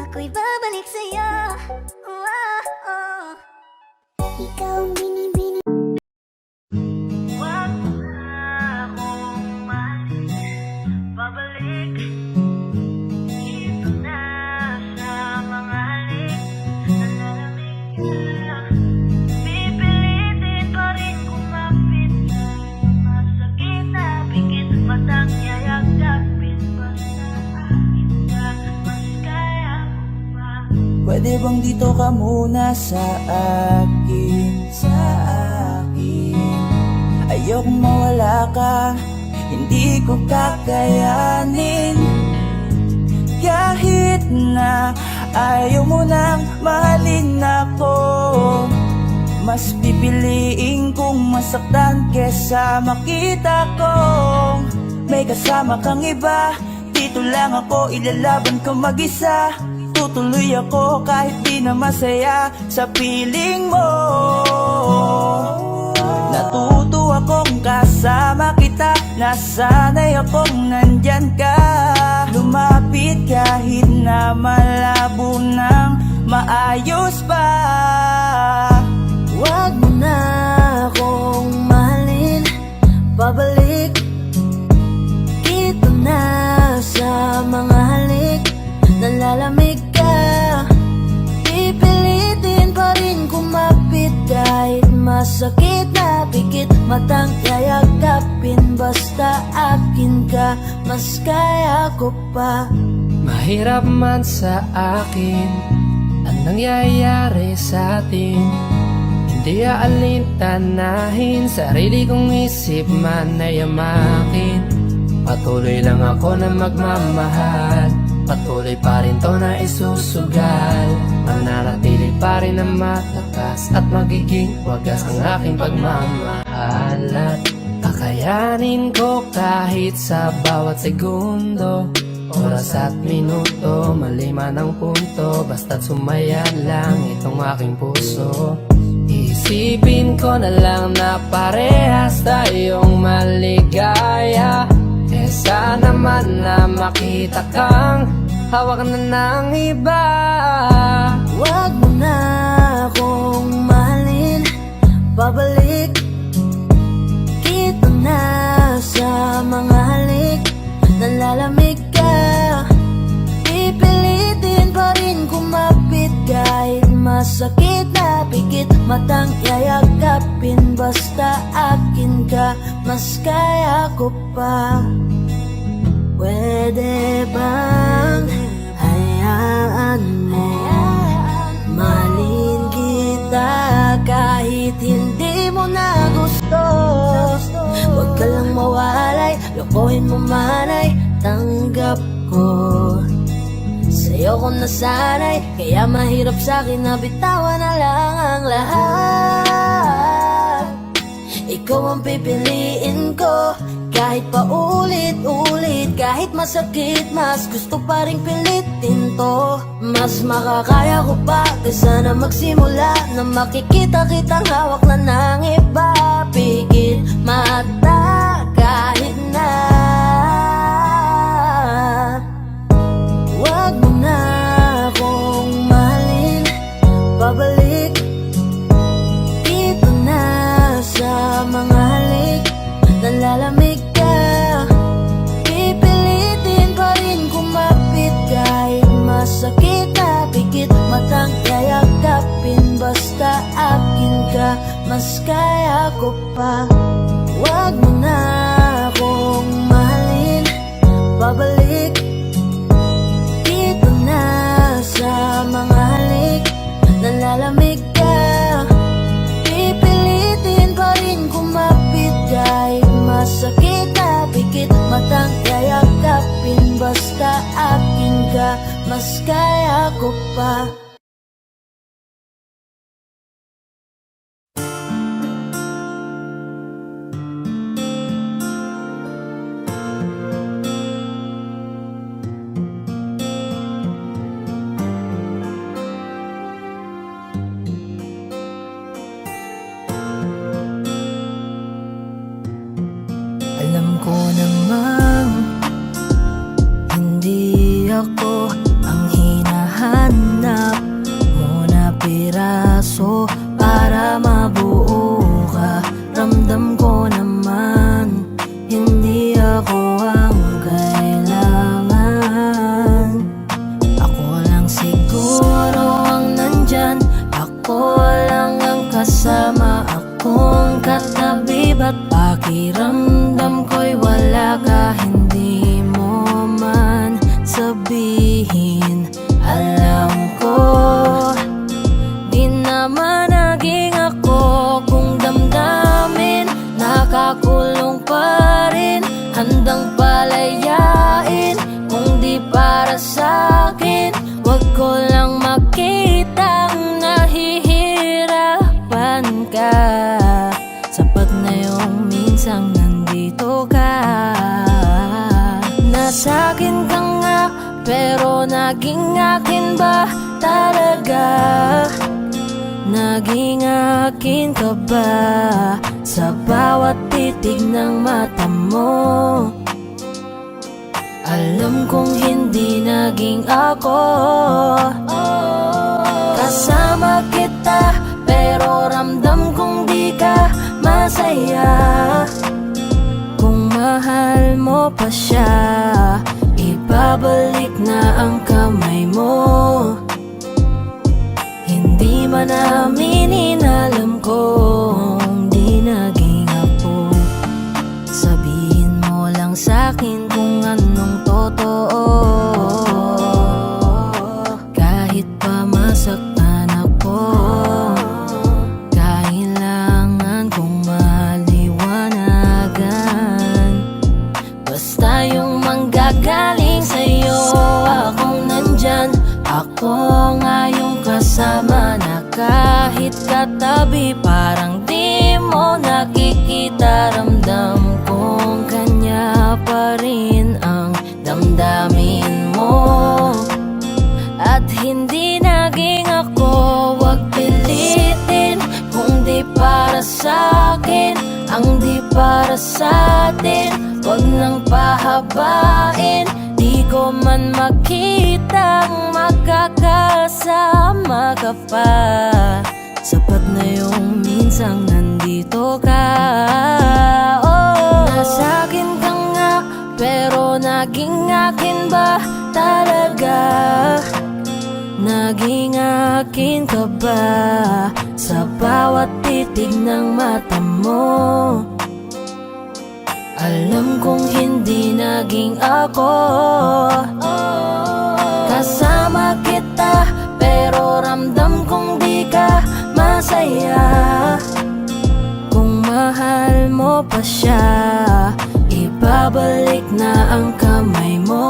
ako'y babalik sa'yo. Ikaw ang binibining. Pwede bang dito ka muna sa akin, sa akin? Ayokong mawala ka, hindi ko kakayanin. Kahit na ayaw mo nang mahalin ako, mas pipiliin kong masaktan kesa makita kong may kasama kang iba. Dito lang ako, ilalaban ko mag-isa. Tutuloy ako kahit di na masaya sa piling mo. Natuto akong kasama kita, nasanay akong nandyan ka. Lumapit kahit na malabo nang maayos pa. Huwag mo na akong mahalin, babalik dito na sa mga halik. Nalalamig ka, pipilitin pa rin kumapit kahit masakit na pikit. Matang yayagapin basta akin ka, mas kaya ko pa. Mahirap man sa akin ang nangyayari sa atin. Hindi aalintanahin, sarili kong isip man ay amakin. Patuloy lang ako na magmamahal, patuloy pa rin to na isusugal. Mananatili pa rin na matakas at magiging wagas ang aking pagmamahal. At kakayanin ko kahit sa bawat segundo, oras at minuto, maliman ang punto, basta't sumaya lang itong aking puso. Isipin ko na lang na parehas tayong maligaya, kesa naman na makita kang hawak na ng iba. Huwag mo na akong mahalin, babalik dito na sa mga halik. Nalalamig ka, pipilitin pa rin kumapit kahit mas masakit na pikit matang yayakapin. Basta akin ka, mas kaya ko pa. Pwede bang hayaan mo mahalin kita kahit hindi mo na gusto? Huwag ka lang mawalay, lokohin mo manay, tanggap ko. Sa'yo ko nasanay, kaya mahirap sa'kin na bitawan na lang ang lahat. Ikaw ang pipiliin ko, kahit pa ulit-ulit, kahit masakit, mas gusto pa rin pilitin to. Mas makakaya ko pa kaysa na magsimula na makikita kitang hawak na ng iba. Pigil mata kahit na wag mo na akong mahalin, pabalik dito na sa mga halik. Nalalamig ka, pipilitin pa rin kumapit kahit masakit na pikit matang yayakapin. Basta akin ka, mas kaya ko pa. Wag mo na akong mahalin, pabalik dito na sa mga halik. Nalalamig ka, pipilitin pa rin kumapit kahit masakit na pikit matang yayakapin. Basta akin ka, mas kaya ko pa. Alam ko namang hindi ako ang hinahanap mo na piraso para mabuo ka. Ramdam ko naman hindi ako ang kailangan. Ako lang siguro ang nandyan, ako lang ang kasama, akong katabi. Ba't pakiramdam ko'y wala ka, hindi mo man sabihin. Alam ko, di naman naging ako kung damdamin nakakulong pa rin. Handang palayain kung di para sa'kin. Wag ko lang makitang nahihirapan ka. Sapat na yung minsang nandito ka. Nasa'kin ka nga, pero naging akin ba talaga? Naging akin ka ba sa bawat titig ng mata mo? Alam kong hindi naging ako. Kasama kita, pero ramdam kong di ka masaya. Kung mahal mo pa siya, ibabalik na ang kamay mo. Hindi man aminin, alam kong di naging ako. Sabihin mo lang sa'kin kung anong totoo. Kahit pa masaktan ako, kailangan kong maliwanagan. Basta yung manggagaling sa'yo, akong nandyan. Ako nga yung kasama na kahit katabi, parang di mo nakikita. Ramdam kong kanya pa rin ang damdamin mo. At hindi naging ako, wag pilitin kung di para sa'kin. Ang di para sa'tin, wag nang pahabain. Di ko man makitang makakasama ka pa. Sapat na yung minsang nandito ka. Oh, nasa'kin ka nga, pero naging akin ba talaga? Naging akin ka ba? Sa bawat titig ng mata mo, alam kong hindi naging ako. Kasama kita pero ramdam kong di ka masaya. Kung mahal mo pa siya, ibabalik na ang kamay mo.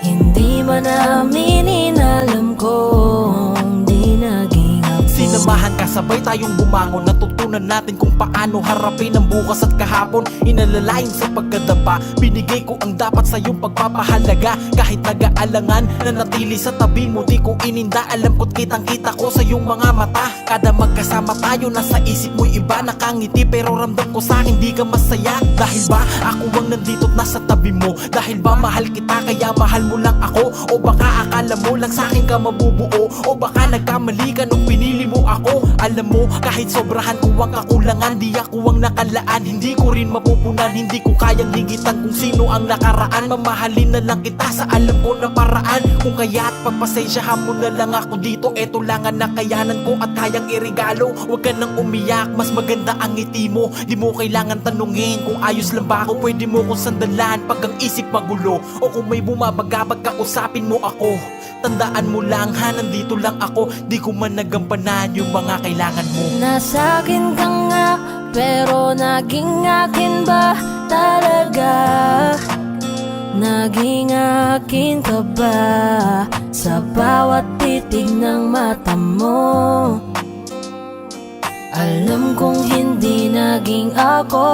Hindi man aminin, alam kong di naging ako. Sinamahan ka, sabay tayong bumangon. Natutunan natin kung paano harapin ang bukas at kahapon. Inalalayan sa pagkadapa, binigay ko ang dapat sa iyong pagpapahalaga. Kahit nag-aalangan, nanatili sa tabi mo, di ko ininda. Alam ko't kitang kita ko sa iyong mga mata. Kada magkasama tayo, nasa isip mo'y iba. Nakangiti pero ramdam ko sa'kin di ka masaya. Dahil ba ako ang nandito't nasa tabi mo? Dahil ba mahal kita kaya mahal mo lang ako? O baka akala mo lang sa'kin ka mabubuo? O baka nagkamali ka nung pinili mo ako? Alam mo, kahit sobrahan ko ang kakulangan, di ako ang nakalaan. Hindi ko rin mapupunan, hindi ko kayang ligitan kung sino ang nakaraan. Mamahalin na lang kita sa alam ko na paraan. Kung kaya't pagpasensyahan mo na lang ako dito. Eto lang ang nakayanan ko at kayang irigalo. Huwag ka nang umiyak, mas maganda ang ngiti mo. Di mo kailangan tanungin kung ayos lang ba ako. Pwede mo kong sandalan pag ang isip magulo. O kung may bumabagabag ka, usapin mo ako. Tandaan mo lang ha, nandito lang ako. Di ko man nagampanan yung mga kailangan mo. Nasa akin ka nga, pero naging akin ba talaga? Naging akin ka ba? Sa bawat titig ng mata mo, alam kong hindi naging ako.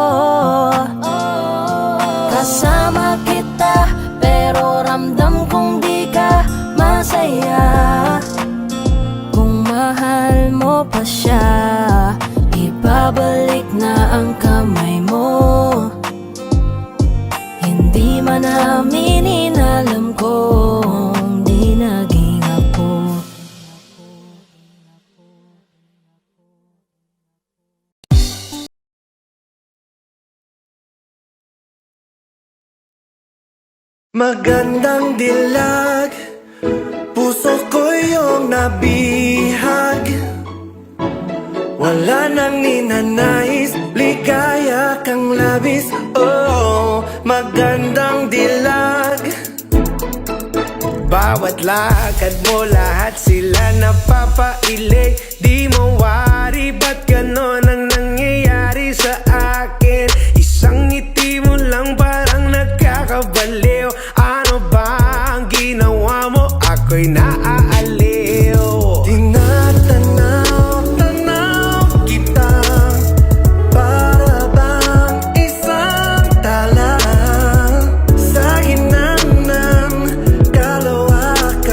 Kasama kita, pero ramdam kong di ka masaya. Kung mahal mo pa siya, ibabalik na ang kamay mo. Hindi man aminin, alam kong di naging ako. Magandang dilag, puso ko yung nabihag. Wala nang ninanais, ligaya kang labis. Oh, magandang dilag. Bawat lakad mo, lahat sila napapailig. Di mo wari, ba't ganon ang nangyayari sa akin? Isang ngiti mo lang parang nagkakabaliw. Ano ba ang ginawa mo? Ako'y naaaliw. Tinatanaw kita, para bang isang tala sa gitna ng kalawakan.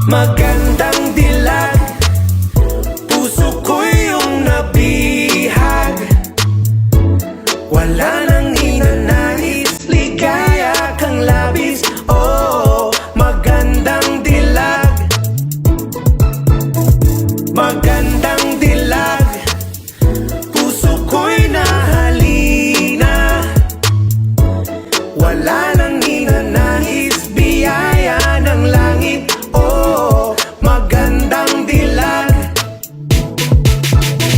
Magandang dilag, puso ko yung nabihag. Wala nang ninanais, ligaya kang labis. Oh, magandang dilag. Magandang dilag, puso ko'y nahalina. Wala nang ninanais, biyaya ng langit. Oh, magandang dilag.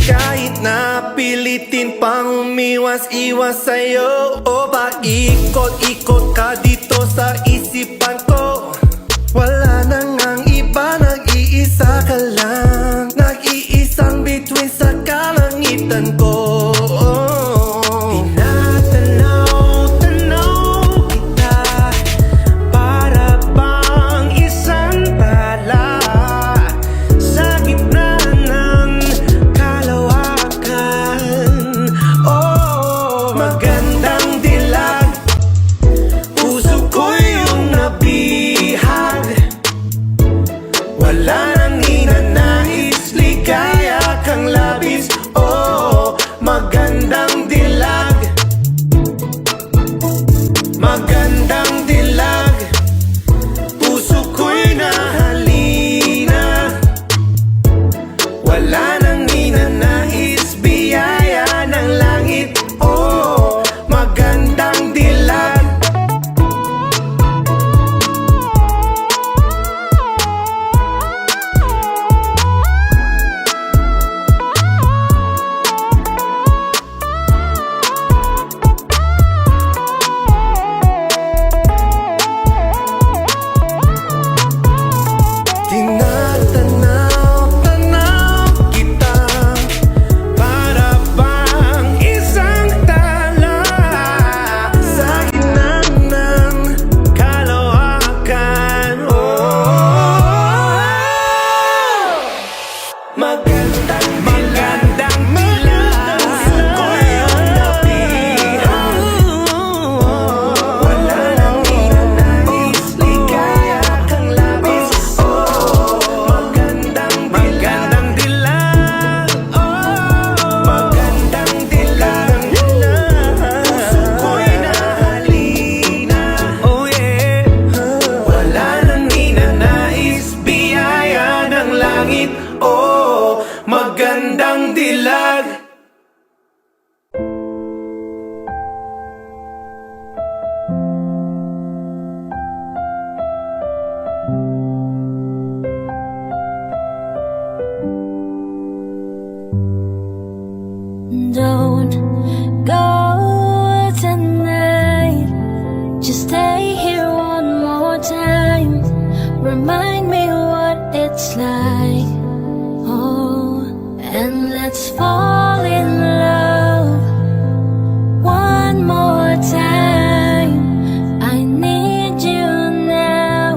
Kahit na pilitin pang umiwas-iwas sa'yo, o paikot-ikot ka dito sa isipan ko, wala nang ang iba, nag-iisa ka lang. Nag-iisang bituin sa kalangitan ko. Tinatanaw-tanaw kita, para bang isang bala sa gitna ng kalawakan. Oh, magandang dilag, puso Magandang dilag Ako'y ang napihan Wala nang ninanais Ligaya kang labis Magandang dilag Magandang dilag Puso ko'y nahalina Oh yeah Wala nang ninanais Biyaya ng langit Oh, magandang dilag Don't go tonight. Just stay here one more time. Remind me what it's like. Oh, and let's fall in love one more time. I need you now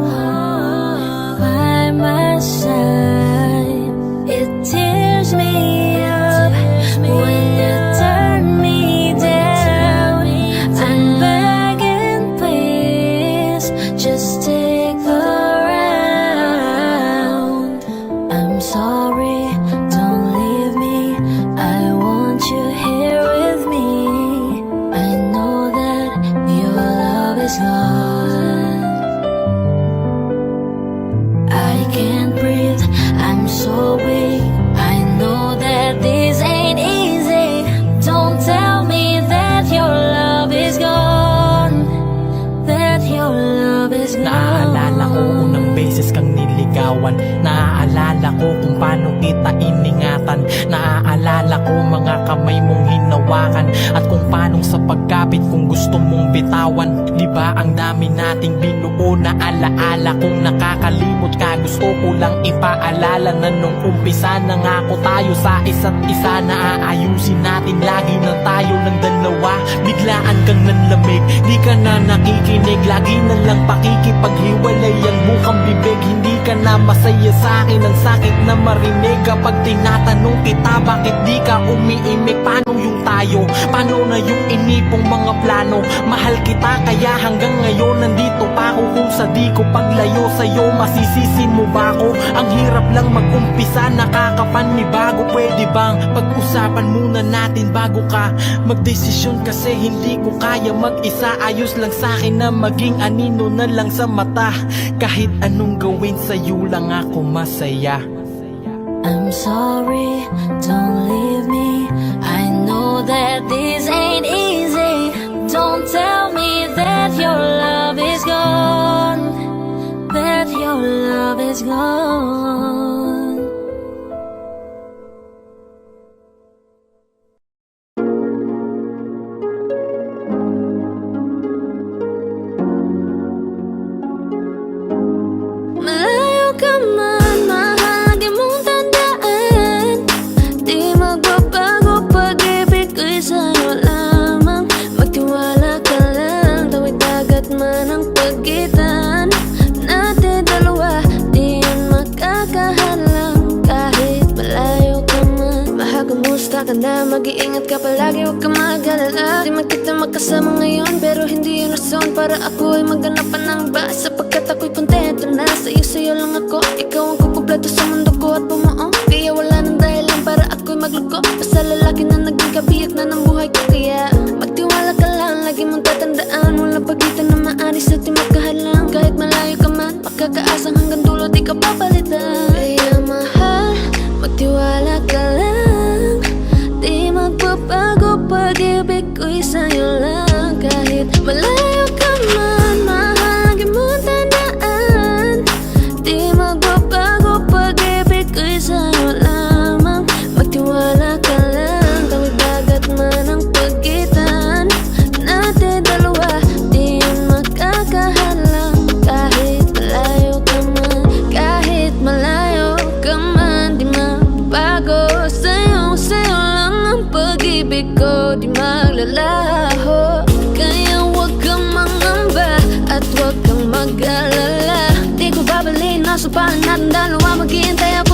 by my side. It tears me up when you turn me down. I'm begging, please, just stick around. I'm sorry, don't leave me. I want you here with me. I know that your love is gone. I can't breathe, I'm so weak. I know that this ain't easy. Don't tell me that your love is gone. That your love is gone. Naaalala ko unang beses kang niligawan. Naaalala ko kung paano kita iningatan. Naaalala ko mga kamay mong hinawakan. At kung paanong sa pagkapit kung gusto mong bitawan. Diba ang dami nating binuo na alaala. Kung nakakalimot ka gusto ko lang ipaalala na nung umpisa nangako tayo sa isa't isa na aayusin natin lagi na tayo ng dalawa. Biglaan kang nanlamig, di ka na nakikinig. Lagi na lang pakikipaghiwalay ang bukang bibig. Hindi ka na masaya sa akin, ang sakit na marinig. Kapag tinatanong kita bakit di ka umiimik. Paano yung tayo, paano na yung inipong mga plano. Mahal kita kaya hanggang ngayon nandito pa ako. Kung sa di ko paglayo sa'yo masisisi mo ba ako? Ang hirap lang mag-umpisa, nakakapanibago. Pwede bang pag-usapan muna natin bago ka magdesisyon? Kasi hindi ko kaya mag-isa. Ayos lang sa'kin na maging anino na lang sa mata. Kahit anong gawin sa'yo lang ako masaya. I'm sorry, don't leave me. I know that this ain't easy. Don't tell me that your love is gone. That your love is gone. Malayo ka man, mahal, di mong tandaan. Di magbabago pag-ibig ko'y sa'yo lamang. Magtiwala ka lang, tawid dagat man ang pagitan natin dalawa, di yun makakahalang. Kahit malayo ka man, mahal, kumusta ka na? Mag-iingat ka palagi, huwag ka mag-alala. Di man kita magkasama ngayon, pero hindi yun rason para ako ay magganapan ng iba. Sapagkat ako'y kontento na sa'yo lang ako. Ikaw ang kukumpleto sa mundo ko at bumuo. Kaya wala nang dahilan para ako'y magluko. Basta lalaki na naging kabiyak na ng buhay ko. Kaya magtiwala ka lang, lagi mong tatandaan. Walang pagitan na maaris at di magkahalang. Kahit malayo ka man, makakaasang hanggang dulo di ka papalitan. Kaya mahal, magtiwala ka lang. Di magbabago pag-ibig ko'y sa'yo lang. Kahit malayo ka man, mahal, lagi mong tandaan. Di magbabago pag-ibig ko'y sa'yo lamang. Magtiwala ka lang, tawid dagat man ang pagitan natin dalawa, di yun makakahalang. Kahit malayo ka man, kahit malayo ka man, di magbago sa'yo lang ang pag-ibig ko, di maglalaho. Kaya huwag kang mangamba at huwag kang mag-alala. Di ko babaliin, nasupahan natin dalawa, maghihintay ako